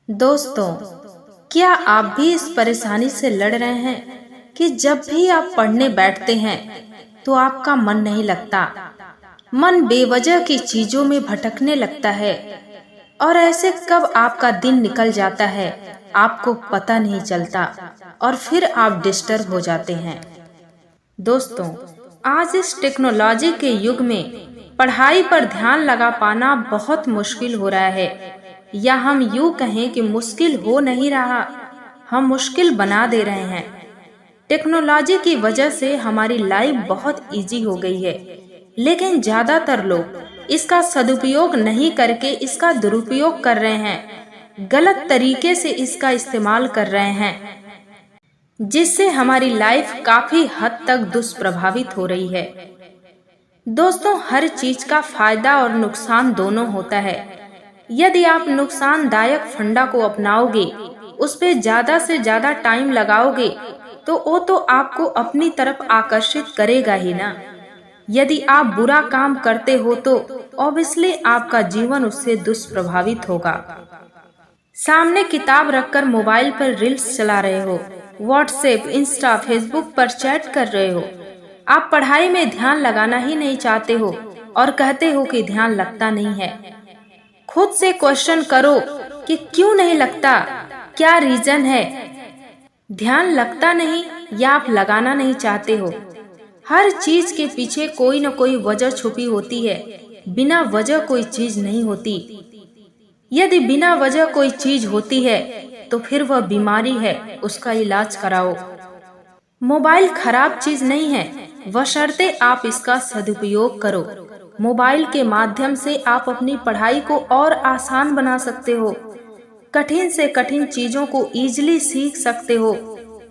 दोस्तों, क्या आप भी इस परेशानी से लड़ रहे हैं कि जब भी आप पढ़ने बैठते हैं तो आपका मन नहीं लगता, मन बेवजह की चीजों में भटकने लगता है और ऐसे कब आपका दिन निकल जाता है आपको पता नहीं चलता और फिर आप डिस्टर्ब हो जाते हैं। दोस्तों, आज इस टेक्नोलॉजी के युग में पढ़ाई पर ध्यान लगा पाना बहुत मुश्किल हो रहा है, या हम यूं कहें कि मुश्किल हो नहीं रहा, हम मुश्किल बना दे रहे हैं। टेक्नोलॉजी की वजह से हमारी लाइफ बहुत इजी हो गई है, लेकिन ज्यादातर लोग इसका सदुपयोग नहीं करके इसका दुरुपयोग कर रहे हैं, गलत तरीके से इसका इस्तेमाल कर रहे हैं, जिससे हमारी लाइफ काफी हद तक दुष्प्रभावित हो रही है। दोस्तों, हर चीज का फायदा और नुकसान दोनों होता है। यदि आप नुकसानदायक फंडा को अपनाओगे, उस पे ज्यादा से ज्यादा टाइम लगाओगे, तो वो तो आपको अपनी तरफ आकर्षित करेगा ही ना। यदि आप बुरा काम करते हो तो ऑब्वियसली आपका जीवन उससे दुष्प्रभावित होगा। सामने किताब रखकर मोबाइल पर रील्स चला रहे हो, व्हाट्सएप, इंस्टा, फेसबुक पर चैट कर रहे हो, आप पढ़ाई में ध्यान लगाना ही नहीं चाहते हो और कहते हो कि ध्यान लगता नहीं है। खुद से क्वेश्चन करो कि क्यों नहीं लगता, क्या रीजन है। ध्यान लगता नहीं या आप लगाना नहीं चाहते हो। हर चीज के पीछे कोई न कोई वजह छुपी होती है, बिना वजह कोई चीज नहीं होती। यदि बिना वजह कोई चीज होती है तो फिर वह बीमारी है, उसका इलाज कराओ। मोबाइल खराब चीज नहीं है, बशर्ते आप इसका सदुपयोग करो। मोबाइल के माध्यम से आप अपनी पढ़ाई को और आसान बना सकते हो, कठिन से कठिन चीजों को इजीली सीख सकते हो,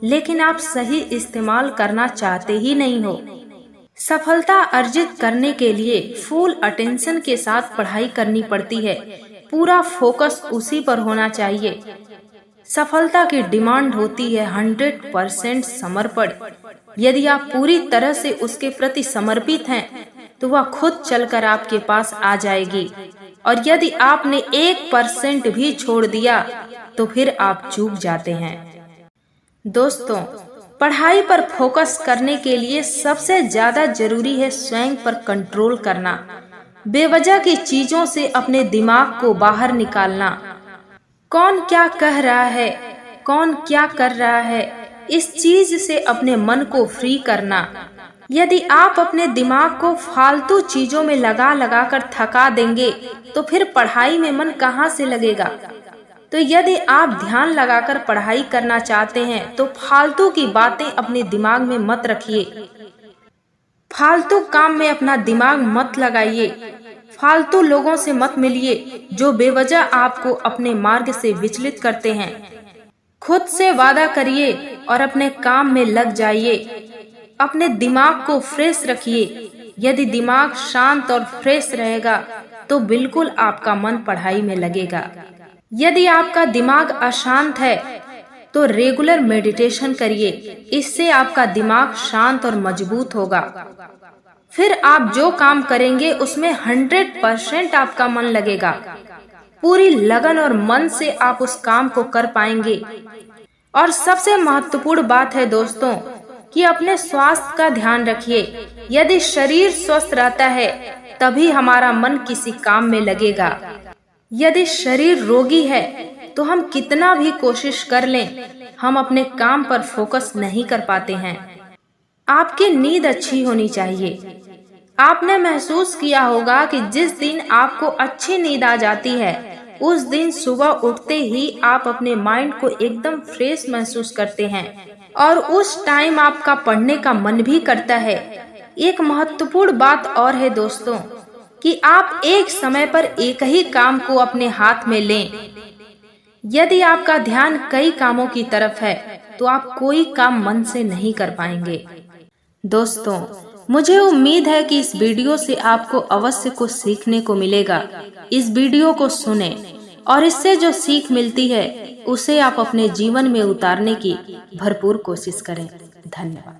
लेकिन आप सही इस्तेमाल करना चाहते ही नहीं हो। सफलता अर्जित करने के लिए फुल अटेंशन के साथ पढ़ाई करनी पड़ती है, पूरा फोकस उसी पर होना चाहिए। सफलता की डिमांड होती है 100% समर्पण। यदि आप पूरी तरह से उसके प्रति समर्पित हैं तो वह खुद चलकर आपके पास आ जाएगी, और यदि आपने 1% भी छोड़ दिया तो फिर आप चूक जाते हैं। दोस्तों, पढ़ाई पर फोकस करने के लिए सबसे ज्यादा जरूरी है स्वयं पर कंट्रोल करना, बेवजह की चीजों से अपने दिमाग को बाहर निकालना। कौन क्या कह रहा है, कौन क्या कर रहा है, इस चीज से अपने मन को फ्री करना। यदि आप अपने दिमाग को फालतू चीजों में लगा कर थका देंगे तो फिर पढ़ाई में मन कहाँ से लगेगा। तो यदि आप ध्यान लगाकर पढ़ाई करना चाहते हैं तो फालतू की बातें अपने दिमाग में मत रखिए, फालतू काम में अपना दिमाग मत लगाइए, फालतू लोगों से मत मिलिए जो बेवजह आपको अपने मार्ग से विचलित करते हैं। खुद से वादा करिए और अपने काम में लग जाइए। अपने दिमाग को फ्रेश रखिए। यदि दिमाग शांत और फ्रेश रहेगा तो बिल्कुल आपका मन पढ़ाई में लगेगा। यदि आपका दिमाग अशांत है तो रेगुलर मेडिटेशन करिए, इससे आपका दिमाग शांत और मजबूत होगा। फिर आप जो काम करेंगे उसमें 100% आपका मन लगेगा। पूरी लगन और मन से आप उस काम को कर पाएंगे। और सबसे महत्वपूर्ण बात है दोस्तों कि अपने स्वास्थ्य का ध्यान रखिए। यदि शरीर स्वस्थ रहता है तभी हमारा मन किसी काम में लगेगा। यदि शरीर रोगी है तो हम कितना भी कोशिश कर लें, हम अपने काम पर फोकस नहीं कर पाते हैं। आपकी नींद अच्छी होनी चाहिए। आपने महसूस किया होगा कि जिस दिन आपको अच्छी नींद आ जाती है उस दिन सुबह उठते ही आप अपने माइंड को एकदम फ्रेश महसूस करते हैं और उस टाइम आपका पढ़ने का मन भी करता है। एक महत्वपूर्ण बात और है दोस्तों कि आप एक समय पर एक ही काम को अपने हाथ में लें। यदि आपका ध्यान कई कामों की तरफ है तो आप कोई काम मन से नहीं कर पाएंगे। दोस्तों, मुझे उम्मीद है कि इस वीडियो से आपको अवश्य कुछ सीखने को मिलेगा। इस वीडियो को सुने और इससे जो सीख मिलती है उसे आप अपने जीवन में उतारने की भरपूर कोशिश करें। धन्यवाद।